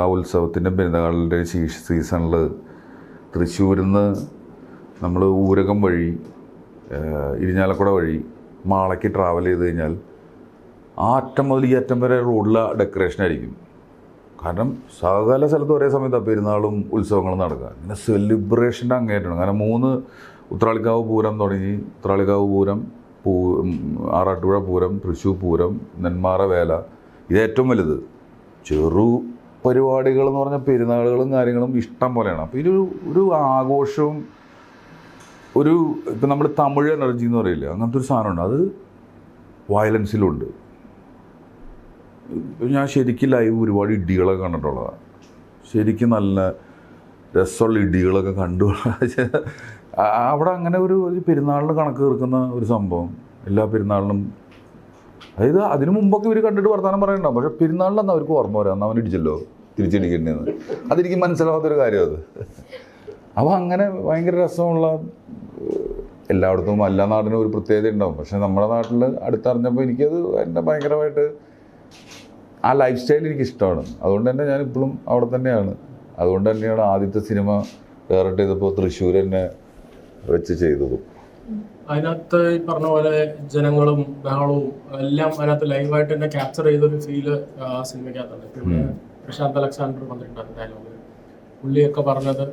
ആ ഉത്സവത്തിൻ്റെ പെരുന്നാളിൻ്റെ സീസണിൽ തൃശ്ശൂരിൽ നിന്ന് നമ്മൾ ഊരകം വഴി ഇരിഞ്ഞാലക്കുട വഴി മാളയ്ക്ക് ട്രാവൽ ചെയ്ത് കഴിഞ്ഞാൽ ആ അറ്റം മുതൽ ഈ അറ്റം വരെ റോഡിലെ ഡെക്കറേഷൻ ആയിരിക്കും. കാരണം സകല സ്ഥലത്ത് ഒരേ സമയത്താണ് പെരുന്നാളും ഉത്സവങ്ങളും നടക്കുക. ഇങ്ങനെ സെലിബ്രേഷൻ്റെ അങ്ങേറ്റാണ്. കാരണം 3 ഉത്രാളിക്കാവ് പൂരം തുടങ്ങി, ഉത്രാളിക്കാവ് പൂരം, ആറാട്ടുപുഴ പൂരം, തൃശ്ശൂർ പൂരം, നെന്മാറ വേല, ഇത് ഏറ്റവും വലുത്. ചെറു പരിപാടികൾ എന്ന് പറഞ്ഞാൽ പെരുന്നാളുകളും കാര്യങ്ങളും ഇഷ്ടം പോലെയാണ്. അപ്പോൾ ഒരു ആഘോഷവും ഇപ്പം നമ്മൾ തമിഴ് എനർജി എന്ന് പറയില്ലേ, അങ്ങനത്തെ ഒരു സാധനമുണ്ട്. അത് വയലൻസിലുണ്ട്. ഞാൻ ശരിക്കും ലൈവ് ഒരുപാട് ഇടികളൊക്കെ കണ്ടിട്ടുള്ളതാണ്. ശരിക്കും നല്ല രസമുള്ള ഇടികളൊക്കെ കണ്ടു. അവിടെ അങ്ങനെ ഒരു പെരുന്നാളിന് കണക്ക് തീർക്കുന്ന ഒരു സംഭവം എല്ലാ പെരുന്നാളിനും. അതായത് അതിനു മുമ്പൊക്കെ ഇവർ കണ്ടിട്ട് വർത്തമാനം പറയണ്ടാവും, പക്ഷേ പെരുന്നാളിലെന്ന് അവർക്ക് ഓർമ്മ വരാം, എന്നാൽ അവൻ ഇടിച്ചല്ലോ തിരിച്ചടിക്കേണ്ടതെന്ന്. അതെനിക്ക് മനസ്സിലാവാത്തൊരു കാര്യം അത്. അപ്പോൾ അങ്ങനെ ഭയങ്കര രസമുള്ള, എല്ലായിടത്തും എല്ലാ നാടിനും ഒരു പ്രത്യേകത ഉണ്ടാവും. പക്ഷേ നമ്മുടെ നാട്ടിൽ അടുത്തറിഞ്ഞപ്പോൾ എനിക്കത് എൻ്റെ ഭയങ്കരമായിട്ട് ആ ലൈഫ് സ്റ്റൈൽ എനിക്കിഷ്ടമാണ്. അതുകൊണ്ട് തന്നെ ഞാനിപ്പോഴും അവിടെ തന്നെയാണ്. അതുകൊണ്ട് തന്നെയാണ് ആദ്യത്തെ സിനിമ ഡയറക്റ്റ് ചെയ്തപ്പോൾ തൃശ്ശൂർ തന്നെ വെച്ച് ചെയ്തതും. അതിനകത്ത് ഈ പറഞ്ഞ പോലെ ജനങ്ങളും ബഹളവും എല്ലാം അതിനകത്ത് ലൈവായിട്ട് തന്നെ ക്യാപ്ചർ ചെയ്തൊരു ഫീല് സിനിമയ്ക്കകത്തുണ്ട്. പിന്നെ പ്രശാന്ത് അലക്സാണ്ടർ വന്നിട്ടുണ്ടായിരുന്നു ഡയലോഗ്. പുള്ളിയൊക്കെ പറഞ്ഞത്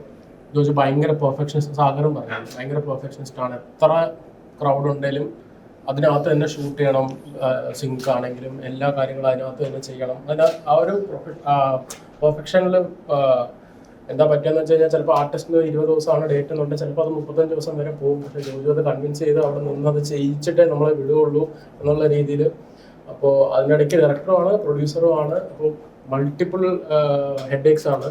ജോജു ഭയങ്കര പെർഫെക്ഷനിസ്റ്റ്, സാഗറും പറഞ്ഞത് ഭയങ്കര പെർഫെക്ഷനിസ്റ്റ് ആണ്. എത്ര ക്രൗഡ് ഉണ്ടെങ്കിലും അതിനകത്ത് തന്നെ ഷൂട്ട് ചെയ്യണം, സിങ്ക് ആണെങ്കിലും എല്ലാ കാര്യങ്ങളും അതിനകത്ത് തന്നെ ചെയ്യണം. ആ ഒരു പെർഫെക്ഷനിൽ എന്താ പറ്റുകയെന്ന് വെച്ച് കഴിഞ്ഞാൽ ചിലപ്പോൾ ആർട്ടിസ്റ്റിന് 20 ദിവസമാണ് ഡേറ്റ് എന്നുണ്ടെങ്കിൽ ചിലപ്പോൾ അത് 35 ദിവസം വരെ പോകും. പക്ഷേ ജോജു അത് കൺവിൻസ് ചെയ്ത് അവിടെ നിന്ന് അത് ചെയ്യിച്ചിട്ടേ നമ്മളെ വിടുകയുള്ളൂ എന്നുള്ള രീതിയിൽ. അപ്പോൾ അതിനിടയ്ക്ക് ഡയറക്ടറുമാണ്, പ്രൊഡ്യൂസറുമാണ്. അപ്പോൾ മൾട്ടിപ്പിൾ ഹെഡേക്സ് ആണ്.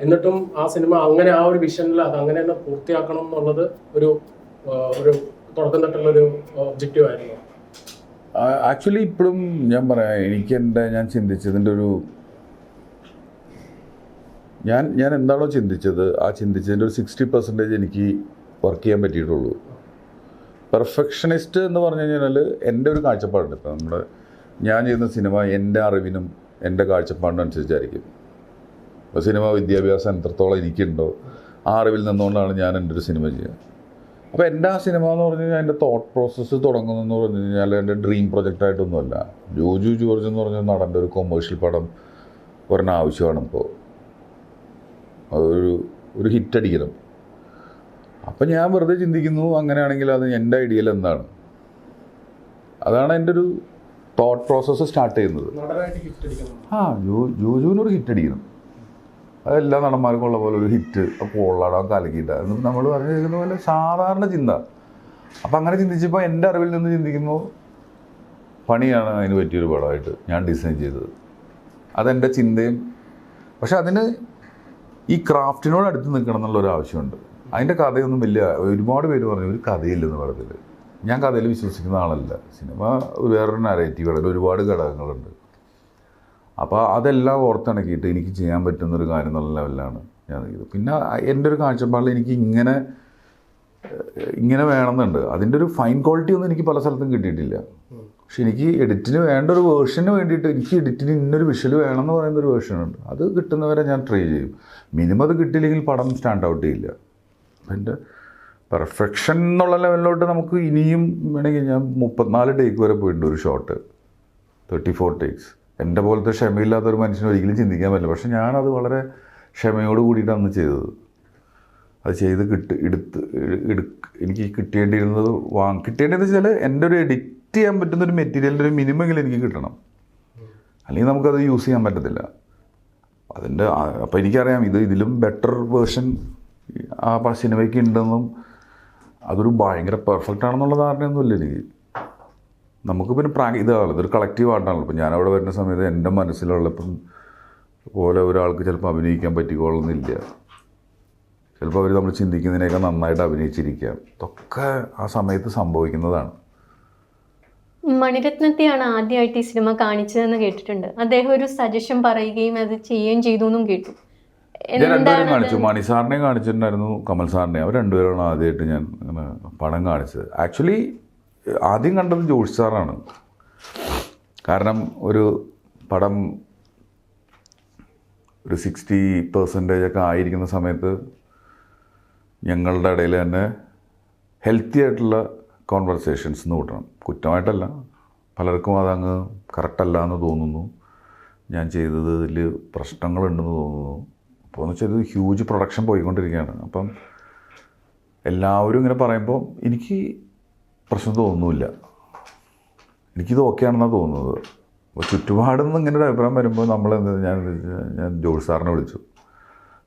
എന്നിട്ടും ആ സിനിമ അങ്ങനെ ആ ഒരു വിഷനിൽ അത് അങ്ങനെ തന്നെ പൂർത്തിയാക്കണം എന്നുള്ളത് ഒരു തുടക്കം തൊട്ടുള്ളൊരു ഒബ്ജക്റ്റീവ് ആയിരുന്നു. ആക്ച്വലി ഇപ്പോഴും ഞാൻ പറയാം, ഞാൻ ചിന്തിച്ചതിൻ്റെ ഞാൻ എന്താണോ ചിന്തിച്ചത്, ആ ചിന്തിച്ചതിൻ്റെ ഒരു 60% എനിക്ക് വർക്ക് ചെയ്യാൻ പറ്റിയിട്ടുള്ളൂ. പെർഫെക്ഷനിസ്റ്റ് എന്ന് പറഞ്ഞു കഴിഞ്ഞാൽ എൻ്റെ ഒരു കാഴ്ചപ്പാടുണ്ട്. ഇപ്പം ഞാൻ ചെയ്യുന്ന സിനിമ എൻ്റെ അറിവിനും എൻ്റെ കാഴ്ചപ്പാടിനും അനുസരിച്ചായിരിക്കും. അപ്പോൾ സിനിമ വിദ്യാഭ്യാസം എത്രത്തോളം എനിക്കുണ്ടോ ആ അറിവിൽ നിന്നുകൊണ്ടാണ് ഞാൻ എൻ്റെ ഒരു സിനിമ ചെയ്യുക. അപ്പോൾ എൻ്റെ ആ സിനിമ എന്ന് പറഞ്ഞു കഴിഞ്ഞാൽ എൻ്റെ തോട്ട് പ്രോസസ്സ് തുടങ്ങുന്നതെന്ന് പറഞ്ഞു കഴിഞ്ഞാൽ എൻ്റെ ഡ്രീം പ്രൊജക്റ്റായിട്ടൊന്നുമല്ല. ജോജു ജോർജ് എന്ന് പറഞ്ഞ നടൻ്റെ ഒരു കൊമേഴ്ഷ്യൽ പടം ഒരെണ്ണം ആവശ്യമാണ്. ഇപ്പോൾ ഒരു ഹിറ്റ് അടിക്കണം. അപ്പം ഞാൻ വെറുതെ ചിന്തിക്കുന്നു, അങ്ങനെയാണെങ്കിൽ അത് എൻ്റെ ഐഡിയയിൽ എന്താണ്, അതാണ് എൻ്റെ ഒരു തോട്ട് പ്രോസസ്സ് സ്റ്റാർട്ട് ചെയ്യുന്നത്. ജോജുവിനൊരു ഹിറ്റ് അടിക്കണം, അതെല്ലാ നടന്മാർക്കും ഉള്ള പോലെ ഒരു ഹിറ്റ് കൊള്ളാടാൻ കലക്കിയിട്ട എന്ന് നമ്മൾ പറഞ്ഞിരിക്കുന്ന പോലെ സാധാരണ ചിന്ത. അപ്പം അങ്ങനെ ചിന്തിച്ചപ്പോൾ എൻ്റെ അറിവിൽ നിന്ന് ചിന്തിക്കുമ്പോൾ പണിയാണ് അതിന് പറ്റിയൊരു പടമായിട്ട് ഞാൻ ഡിസൈൻ ചെയ്തത്. അതെൻ്റെ ചിന്തയും. പക്ഷെ അതിന് ഈ ക്രാഫ്റ്റിനോട് അടുത്ത് നിൽക്കണം എന്നുള്ളൊരു ആവശ്യമുണ്ട്. അതിൻ്റെ കഥയൊന്നും ഒരുപാട് പേര് പറഞ്ഞു ഒരു കഥയില്ലെന്ന് പടത്തിൽ. ഞാൻ കഥയിൽ വിശ്വസിക്കുന്ന ആളല്ല. സിനിമ വേറൊരു നരേറ്റീവാണ്, ഒരുപാട് ഘടകങ്ങളുണ്ട്. അപ്പോൾ അതെല്ലാം ഓർത്തിണക്കിയിട്ട് എനിക്ക് ചെയ്യാൻ പറ്റുന്നൊരു കാര്യം എന്നുള്ള ലെവലിലാണ് ഞാൻ ചെയ്തത്. പിന്നെ എൻ്റെ ഒരു കാഴ്ചപ്പാടിൽ എനിക്ക് ഇങ്ങനെ വേണമെന്നുണ്ട്. അതിൻ്റെ ഒരു ഫൈൻ ക്വാളിറ്റി ഒന്നും എനിക്ക് പല സ്ഥലത്തും കിട്ടിയിട്ടില്ല. പക്ഷെ എനിക്ക് എഡിറ്റിന് വേണ്ട ഒരു വേർഷന് വേണ്ടിയിട്ട് എനിക്ക് എഡിറ്റിന് ഇന്നൊരു വിഷ്വൽ വേണമെന്ന് പറയുന്നൊരു വേർഷനുണ്ട്. അത് കിട്ടുന്നവരെ ഞാൻ ട്രൈ ചെയ്യും. മിനിമം അത് കിട്ടിയില്ലെങ്കിൽ പടം സ്റ്റാൻഡ് ഔട്ട് ചെയ്യില്ല. എൻ്റെ പെർഫെക്ഷൻ എന്നുള്ള ലെവലിലോട്ട് നമുക്ക് ഇനിയും വേണമെങ്കിൽ ഞാൻ 34 ടേക്ക് വരെ പോയിട്ടുണ്ട് ഒരു ഷോട്ട്, 34 ടേക്സ്. എൻ്റെ പോലത്തെ ക്ഷമയില്ലാത്തൊരു മനുഷ്യന് ഒരിക്കലും ചിന്തിക്കാൻ പറ്റില്ല. പക്ഷെ ഞാനത് വളരെ ക്ഷമയോട് കൂടിയിട്ടാണ് ചെയ്തത്. അത് ചെയ്ത് എനിക്ക് കിട്ടേണ്ടിയിരുന്നത് കിട്ടേണ്ടതെന്ന് വെച്ചാൽ എൻ്റെ ഒരു എഡിറ്റ് ചെയ്യാൻ പറ്റുന്നൊരു മെറ്റീരിയലിൻ്റെ ഒരു മിനിമെങ്കിലും എനിക്ക് കിട്ടണം. അല്ലെങ്കിൽ നമുക്കത് യൂസ് ചെയ്യാൻ പറ്റത്തില്ല. അപ്പോൾ എനിക്കറിയാം ഇതിലും ബെറ്റർ വേർഷൻ ആ സിനിമയ്ക്ക് ഉണ്ടെന്നും അതൊരു ഭയങ്കര പെർഫെക്റ്റ് ആണെന്നുള്ള ധാരണയൊന്നുമില്ല എനിക്ക്. നമുക്ക് പിന്നെ ഇതൊരു കളക്റ്റീവ് ആർട്ടാണല്ലോ. ഇപ്പം ഞാനവിടെ വരുന്ന സമയത്ത് എൻ്റെ മനസ്സിലുള്ളപ്പം പോലെ ഒരാൾക്ക് ചിലപ്പോൾ അഭിനയിക്കാൻ പറ്റിക്കൊള്ളുന്നില്ല. ചിലപ്പോൾ അവർ നമ്മൾ ചിന്തിക്കുന്നതിനേക്കാൾ നന്നായിട്ട് അഭിനയിച്ചിരിക്കാം. ഇതൊക്കെ ആ സമയത്ത് സംഭവിക്കുന്നതാണ്. മണിരത്നത്തെയാണ് ആദ്യമായിട്ട് ഈ സിനിമ കാണിച്ചതെന്ന് കേട്ടിട്ടുണ്ട്. അദ്ദേഹം ഒരു സജഷൻ പറയുകയും അത് ചെയ്യുകയും ചെയ്തു എന്നും കേട്ടു. ഞാൻ രണ്ടുപേരും കാണിച്ചു, മണി സാറിനെയും കാണിച്ചിട്ടുണ്ടായിരുന്നു, കമൽ സാറിനെയും. അവർ രണ്ടുപേരാണ് ആദ്യമായിട്ട് ഞാൻ പടം കാണിച്ചത്. ആക്ച്വലി ആദ്യം കണ്ടത് ജോഷി സാറാണ്. കാരണം ഒരു പടം ഒരു 60% ഒക്കെ ആയിരിക്കുന്ന സമയത്ത് ഞങ്ങളുടെ ഇടയിൽ തന്നെ ഹെൽത്തി ആയിട്ടുള്ള കോൺവെർസേഷൻസ് എന്ന് കൂട്ടണം. കുറ്റമായിട്ടല്ല, പലർക്കും അതങ്ങ് കറക്റ്റല്ല എന്ന് തോന്നുന്നു, ഞാൻ ചെയ്തതിൽ പ്രശ്നങ്ങളുണ്ടെന്ന് തോന്നുന്നു. അപ്പോൾ എന്ന് വെച്ചാൽ ഇത് ഹ്യൂജ് പ്രൊഡക്ഷൻ പോയിക്കൊണ്ടിരിക്കുകയാണ്. അപ്പം എല്ലാവരും ഇങ്ങനെ പറയുമ്പോൾ എനിക്ക് പ്രശ്നം തോന്നുന്നില്ല, എനിക്കിത് ഓക്കെയാണെന്നാണ് തോന്നുന്നത്. അപ്പോൾ ചുറ്റുപാടിൽ നിന്ന് ഇങ്ങനെ ഒരു അഭിപ്രായം വരുമ്പോൾ ഞാൻ ജോർജ് സാറിനെ വിളിച്ചു.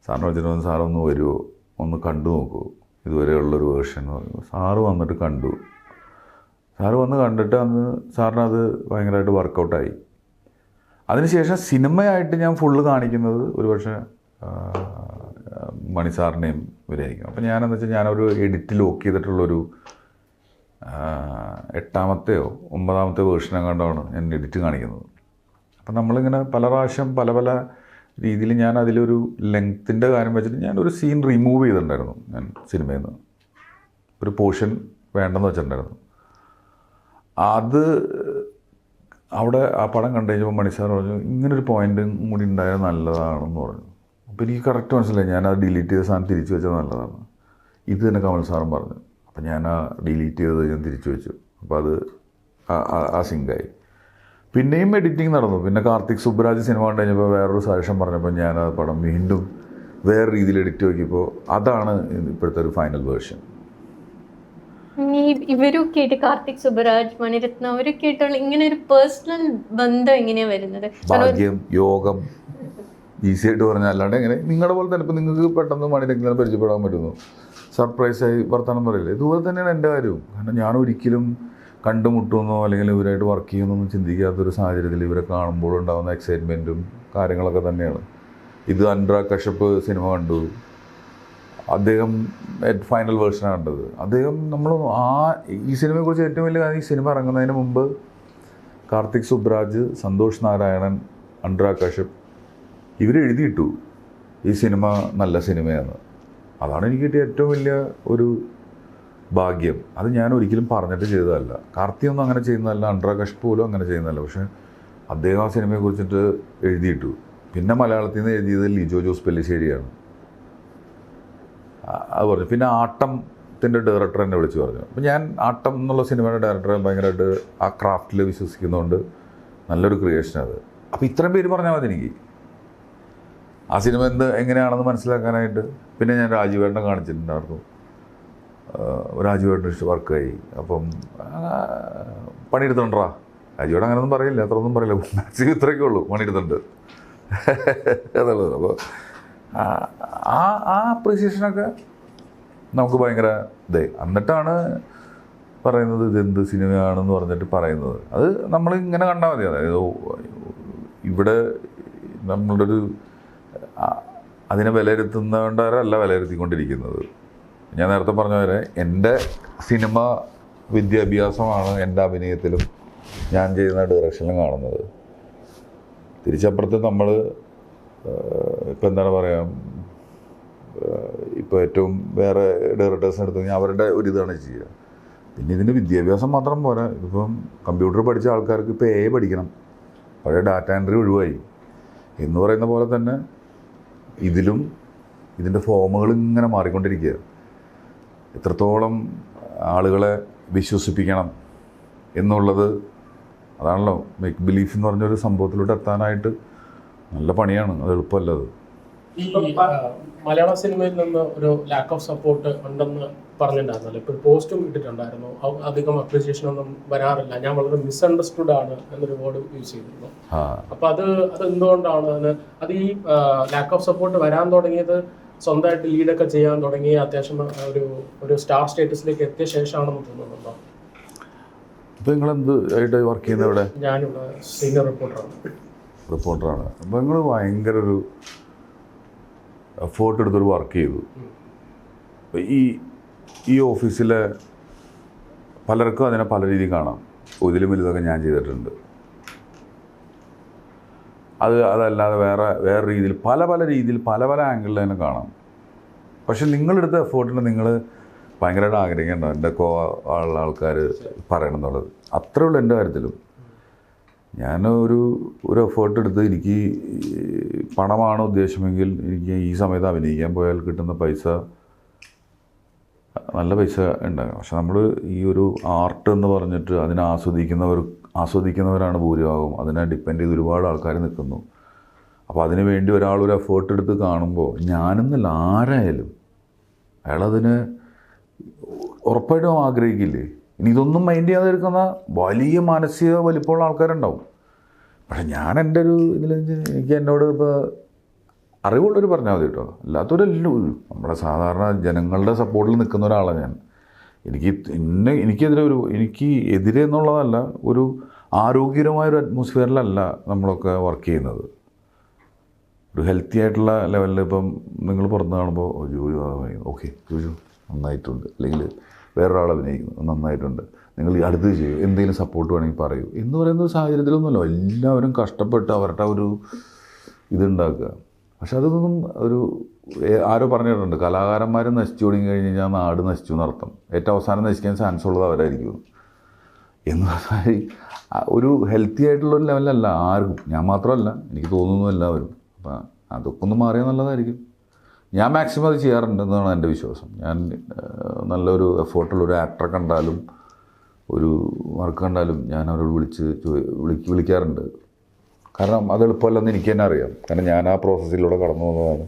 സാറിനെ വിളിച്ചിട്ട് സാറൊന്ന് വരുമോ, ഒന്ന് കണ്ടു നോക്കൂ ഇതുവരെയുള്ളൊരു വേർഷൻ. സാറ് വന്നിട്ട് കണ്ടു. സാറ് വന്ന് കണ്ടിട്ട് അന്ന് സാറിനത് ഭയങ്കരമായിട്ട് വർക്കൗട്ടായി. അതിനുശേഷം സിനിമയായിട്ട് ഞാൻ ഫുള്ള് കാണിക്കുന്നത് ഒരുപക്ഷെ മണി സാറിനെയും ഇവരായിരിക്കും. അപ്പം ഞാനെന്ന് വെച്ചാൽ ഞാനൊരു എഡിറ്റ് ലോക്ക് ചെയ്തിട്ടുള്ളൊരു 8ാമത്തെയോ 9ാമത്തെ വേർഷനെ കണ്ടാണ് ഞാൻ എഡിറ്റ് കാണിക്കുന്നത്. അപ്പം നമ്മളിങ്ങനെ പല പ്രാവശ്യം പല പല രീതിയിൽ ഞാൻ അതിലൊരു ലെങ്ത്തിൻ്റെ കാര്യം വെച്ചിട്ട് ഞാനൊരു സീൻ റിമൂവ് ചെയ്തിട്ടുണ്ടായിരുന്നു. ഞാൻ സിനിമയിൽ നിന്ന് ഒരു പോർഷൻ വേണ്ടെന്ന് വെച്ചിട്ടുണ്ടായിരുന്നു. അത് അവിടെ ആ പടം കണ്ടു കഴിഞ്ഞപ്പോൾ മണി സാർ പറഞ്ഞു ഇങ്ങനൊരു പോയിൻറ്റും കൂടി ഉണ്ടായാൽ നല്ലതാണെന്ന് പറഞ്ഞു. അപ്പോൾ എനിക്ക് കറക്റ്റ് മനസ്സിലായി, ഞാനത് ഡിലീറ്റ് ചെയ്ത സാധനം തിരിച്ചു വെച്ചാൽ നല്ലതാണ്. ഇത് തന്നെ കമൽ സാറും പറഞ്ഞു. അപ്പം ഞാൻ ആ ഡിലീറ്റ് ചെയ്തത് ഞാൻ തിരിച്ചു വെച്ചു. അപ്പോൾ അത് ആ സിങ്കായി. പിന്നെയും എഡിറ്റിംഗ് നടന്നു. പിന്നെ കാർത്തിക് സുബ്രാജ് സിനിമ കണ്ടു കഴിഞ്ഞപ്പോൾ വേറൊരു സജഷൻ പറഞ്ഞപ്പോൾ ഞാൻ ആ പടം വീണ്ടും വേറെ രീതിയിൽ എഡിറ്റ് നോക്കിയപ്പോൾ അതാണ് ഇപ്പോഴത്തെ ഒരു ഫൈനൽ വേർഷൻ. ഇവരൊക്കെ ആയിട്ട് കാർത്തിക് സുബ്രാജ്, മണിരത്ന അവരൊക്കെ ആയിട്ടുള്ള ഇങ്ങനെ ഒരു പേഴ്സണൽ ബന്ധം എങ്ങനെയാണ് വരുന്നത്? ഭാഗ്യം, യോഗം, ഈസി ആയിട്ട് പറഞ്ഞാൽ. അല്ലാണ്ട് എങ്ങനെ നിങ്ങളുടെ പോലെ തന്നെ ഇപ്പം നിങ്ങൾക്ക് പെട്ടെന്ന് മണിരത്നം പരിചയപ്പെടാൻ പറ്റുന്നു, സർപ്രൈസായി വർത്തമാനം പറയില്ലേ. ഇതുപോലെ തന്നെയാണ് എൻ്റെ കാര്യവും. കാരണം ഞാൻ ഒരിക്കലും കണ്ടുമുട്ടുമെന്നോ അല്ലെങ്കിൽ ഇവരായിട്ട് വർക്ക് ചെയ്യുമെന്നൊന്നും ചിന്തിക്കാത്തൊരു സാഹചര്യത്തിൽ ഇവരെ കാണുമ്പോൾ ഉണ്ടാകുന്ന എക്സൈറ്റ്മെൻറ്റും കാര്യങ്ങളൊക്കെ തന്നെയാണ്. ഇത് അനുരാഗ് കശ്യപ് സിനിമ കണ്ടു, അദ്ദേഹം ഫൈനൽ വേർഷനാണ് കണ്ടത്. അദ്ദേഹം നമ്മൾ ഈ സിനിമയെക്കുറിച്ച് ഏറ്റവും വലിയ കാര്യം, ഈ സിനിമ ഇറങ്ങുന്നതിന് മുമ്പ് കാർത്തിക് സുബ്രാജ്, സന്തോഷ് നാരായണൻ, അനുരാഗ് കശ്യപ് ഇവരെഴുതിയിട്ടു ഈ സിനിമ നല്ല സിനിമയാണ്. അതാണ് എനിക്ക് കിട്ടിയ ഏറ്റവും വലിയ ഒരു ഭാഗ്യം. അത് ഞാൻ ഒരിക്കലും പറഞ്ഞിട്ട് ചെയ്തതല്ല. കാർത്തിയൊന്നും അങ്ങനെ ചെയ്യുന്നതല്ല, അനുരാഗ് കശ്യപ് പോലും അങ്ങനെ ചെയ്യുന്നതല്ല. പക്ഷേ അദ്ദേഹം ആ സിനിമയെക്കുറിച്ചിട്ട് എഴുതിയിട്ടു. പിന്നെ മലയാളത്തിൽ നിന്ന് എഴുതിയത് ലിജോ ജോസ് പെല്ലിശ്ശേരിയാണ്. അത് പറഞ്ഞു. പിന്നെ ആട്ടത്തിൻ്റെ ഡയറക്ടർ എന്നെ വിളിച്ച് പറഞ്ഞു. അപ്പം ഞാൻ ആട്ടം എന്നുള്ള സിനിമയുടെ ഡയറക്ടറെ ഭയങ്കരമായിട്ട് ആ ക്രാഫ്റ്റിൽ വിശ്വസിക്കുന്നതുകൊണ്ട് നല്ലൊരു ക്രിയേഷൻ അത്. അപ്പോൾ ഇത്രയും പേര് പറഞ്ഞാൽ മതി എനിക്ക് ആ സിനിമ എങ്ങനെയാണെന്ന് മനസ്സിലാക്കാനായിട്ട്. പിന്നെ ഞാൻ രാജീവേട്ടനെ കാണിച്ചിട്ടുണ്ടായിരുന്നു. രാജീവേട്ടന് ഇഷ്ടം വർക്കായി. അപ്പം പണിയെടുത്തുണ്ടാ രാജീവേട്ടൻ അങ്ങനെയൊന്നും പറയില്ല, അത്രയൊന്നും പറയില്ല, മാക്സിമം ഇത്രയൊക്കെ ഉള്ളൂ, പണിയെടുത്തുണ്ട് എന്നുള്ളത്. അപ്പോൾ ആ അപ്രീസിയേഷനൊക്കെ നമുക്ക് ഭയങ്കര എന്നിട്ടാണ് പറയുന്നത് ഇതെന്ത് സിനിമയാണെന്ന് പറഞ്ഞിട്ട് പറയുന്നത്. അത് നമ്മളിങ്ങനെ കണ്ടാൽ മതി. അതായത് ഇവിടെ നമ്മളുടെ ഒരു അതിനെ വിലയിരുത്തുന്നവരല്ല വിലയിരുത്തിക്കൊണ്ടിരിക്കുന്നത്. ഞാൻ നേരത്തെ പറഞ്ഞ പോലെ എൻ്റെ സിനിമ വിദ്യാഭ്യാസമാണ് എൻ്റെ അഭിനയത്തിലും ഞാൻ ചെയ്യുന്ന ഡയറക്ഷനിലും കാണുന്നത്. തിരിച്ചപ്പുറത്ത് നമ്മൾ ഇപ്പം എന്താണ് പറയുക, ഇപ്പോൾ ഏറ്റവും വേറെ ഡയറക്ടേഴ്സിന് എടുത്തു കഴിഞ്ഞാൽ അവരുടെ ഒരിതാണ് ചെയ്യുക. പിന്നെ ഇതിൻ്റെ വിദ്യാഭ്യാസം മാത്രം പോരാ. ഇതിപ്പം കമ്പ്യൂട്ടർ പഠിച്ച ആൾക്കാർക്ക് ഇപ്പോൾ AI പഠിക്കണം, പഴയ ഡാറ്റ എൻട്രി ഒഴിവായി എന്ന് പറയുന്ന പോലെ തന്നെ ഇതിലും ഇതിൻ്റെ ഫോമുകൾ ഇങ്ങനെ മാറിക്കൊണ്ടിരിക്കുക. എത്രത്തോളം ആളുകളെ വിശ്വസിപ്പിക്കണം എന്നുള്ളത് അതാണല്ലോ മേക്ക് ബിലീഫ് എന്ന് പറഞ്ഞൊരു സംഭവത്തിലോട്ട് എത്താനായിട്ട് നല്ല പണിയാണ്. അത് എളുപ്പമല്ല. അത് മലയാള സിനിമയിൽ നിന്ന് ഒരു ലാക്ക് ഓഫ് സപ്പോർട്ട് ഉണ്ടെന്ന് പറഞ്ഞിട്ടുണ്ടായിരുന്നല്ലോ. ഇപ്പോൾ പോസ്റ്റും ഇട്ടിട്ടുണ്ടായിരുന്നു, അധികം അപ്രീസിയേഷൻ ഒന്നും വരാറില്ല, ഞാൻ വളരെ മിസ്അണ്ടർസ്റ്റുഡ് ആണ് എന്നൊരു വേർഡ് യൂസ് ചെയ്തിരുന്നു. അപ്പൊ അത് എന്തുകൊണ്ടാണ് അത് ഈ ലാക്ക് ഓഫ് സപ്പോർട്ട് വരാൻ തുടങ്ങിയത്? സ്വന്തമായിട്ട് ലീഡൊക്കെ ചെയ്യാൻ തുടങ്ങി അത്യാവശ്യം ഒരു സ്റ്റാർ സ്റ്റേറ്റസിലേക്ക് എത്തിയ ശേഷമാണെന്ന് തോന്നുന്നുണ്ടോ? ഇപ്പോൾ നിങ്ങളെന്ത് ആയിട്ട് വർക്ക് ചെയ്യുന്നത്? ഇവിടെ ഞാനിവിടെ സീനിയർ റിപ്പോർട്ടറാണ്. അപ്പോൾ നിങ്ങൾ ഭയങ്കര ഒരു എഫേർട്ട് എടുത്തൊരു വർക്ക് ചെയ്തു. ഈ ഓഫീസിലെ പലർക്കും അതിനെ പല രീതിയിൽ കാണാം. ഇതിലും വലുതൊക്കെ ഞാൻ ചെയ്തിട്ടുണ്ട്. അതല്ലാതെ വേറെ രീതിയിൽ പല രീതിയിൽ പല ആംഗിളിൽ അതിനെ കാണാം. പക്ഷെ നിങ്ങളെടുത്ത എഫേർട്ടിന് നിങ്ങൾ ഭയങ്കരമായിട്ട് ആഗ്രഹിക്കേണ്ട എൻ്റെ ആൾക്കാർ പറയണം എന്നുള്ളത്. അത്രേ ഉള്ളൂ എൻ്റെ കാര്യത്തിലും. ഞാൻ ഒരു എഫേർട്ട് എടുത്ത് എനിക്ക് പണമാണ് ഉദ്ദേശമെങ്കിൽ എനിക്ക് ഈ സമയത്ത് അഭിനയിക്കാൻ പോയാൽ കിട്ടുന്ന പൈസ നല്ല പൈസ ഉണ്ടാകും. പക്ഷെ നമ്മൾ ഈ ഒരു ആർട്ട് എന്ന് പറഞ്ഞിട്ട് അതിനെ ആസ്വദിക്കുന്നവരാണ് ഭൂരിഭാഗം. അതിനെ ഡിപ്പെൻഡ് ചെയ്ത് ഒരുപാട് ആൾക്കാർ നിൽക്കുന്നു. അപ്പോൾ അതിന് വേണ്ടി ഒരാളൊരു എഫേർട്ട് എടുത്ത് കാണുമ്പോൾ ഞാനെന്നല്ല ആരായാലും അയാളതിന് ഉറപ്പായിട്ടും ആഗ്രഹിക്കില്ലേ. ഇനി ഇതൊന്നും മൈൻഡ് ചെയ്യാതെ എടുക്കുന്ന വലിയ മാനസിക വലിപ്പമുള്ള ആൾക്കാരുണ്ടാവും. പക്ഷെ ഞാൻ എൻ്റെ ഒരു ഇതിൽ എനിക്ക് എന്നോട് ഇപ്പോൾ അറിവുള്ളവർ പറഞ്ഞാൽ മതി കേട്ടോ. അല്ലാത്തവരെല്ലാം നമ്മുടെ സാധാരണ ജനങ്ങളുടെ സപ്പോർട്ടിൽ നിൽക്കുന്ന ഒരാളാണ് ഞാൻ. എനിക്ക് എതിരെ എന്നുള്ളതല്ല, ഒരു ആരോഗ്യകരമായൊരു അറ്റ്മോസ്ഫിയറിലല്ല നമ്മളൊക്കെ വർക്ക് ചെയ്യുന്നത്. ഒരു ഹെൽത്തി ആയിട്ടുള്ള ലെവലിൽ ഇപ്പം നിങ്ങൾ പുറത്ത് കാണുമ്പോൾ ജോജു ഓക്കെ ജോജു നന്നായിട്ടുണ്ട്, അല്ലെങ്കിൽ വേറൊരാൾ അഭിനയിക്കുന്നു നന്നായിട്ടുണ്ട്, നിങ്ങൾ അടുത്ത് ചെയ്യൂ, എന്തെങ്കിലും സപ്പോർട്ട് വേണമെങ്കിൽ പറയൂ എന്ന് പറയുന്ന ഒരു സാഹചര്യത്തിലൊന്നുമല്ലോ. എല്ലാവരും കഷ്ടപ്പെട്ട് അവരുടെ ഒരു ഇതുണ്ടാക്കുക. പക്ഷെ അതൊന്നും ആരോ പറഞ്ഞിട്ടുണ്ട്, കലാകാരന്മാർ നശിച്ചു തുടങ്ങി കഴിഞ്ഞ് കഴിഞ്ഞാൽ നാട് നശിച്ചു എന്നർത്ഥം. ഏറ്റവും അവസാനം നശിക്കാൻ ചാൻസ് ഉള്ളത് അവരായിരിക്കും എന്ന് പറഞ്ഞാൽ ഒരു ഹെൽത്തി ആയിട്ടുള്ളൊരു ലെവലല്ല ആരും. ഞാൻ മാത്രമല്ല, എനിക്ക് തോന്നുന്നു എല്ലാവരും. അപ്പം അതൊക്കെ ഒന്ന് മാറിയാൽ നല്ലതായിരിക്കും. ഞാൻ മാക്സിമം അത് ചെയ്യാറുണ്ട് എന്നാണ് എൻ്റെ വിശ്വാസം. ഞാൻ നല്ലൊരു എഫേർട്ടുള്ളൊരു ആക്ടറെ കണ്ടാലും ഒരു വർക്ക് കണ്ടാലും ഞാൻ അവരോട് വിളിക്കാറുണ്ട്. കാരണം അത് എളുപ്പമല്ലെന്ന് എനിക്ക് തന്നെ അറിയാം. കാരണം ഞാൻ ആ പ്രോസസ്സിലൂടെ കടന്നു പോകുന്നതാണ്.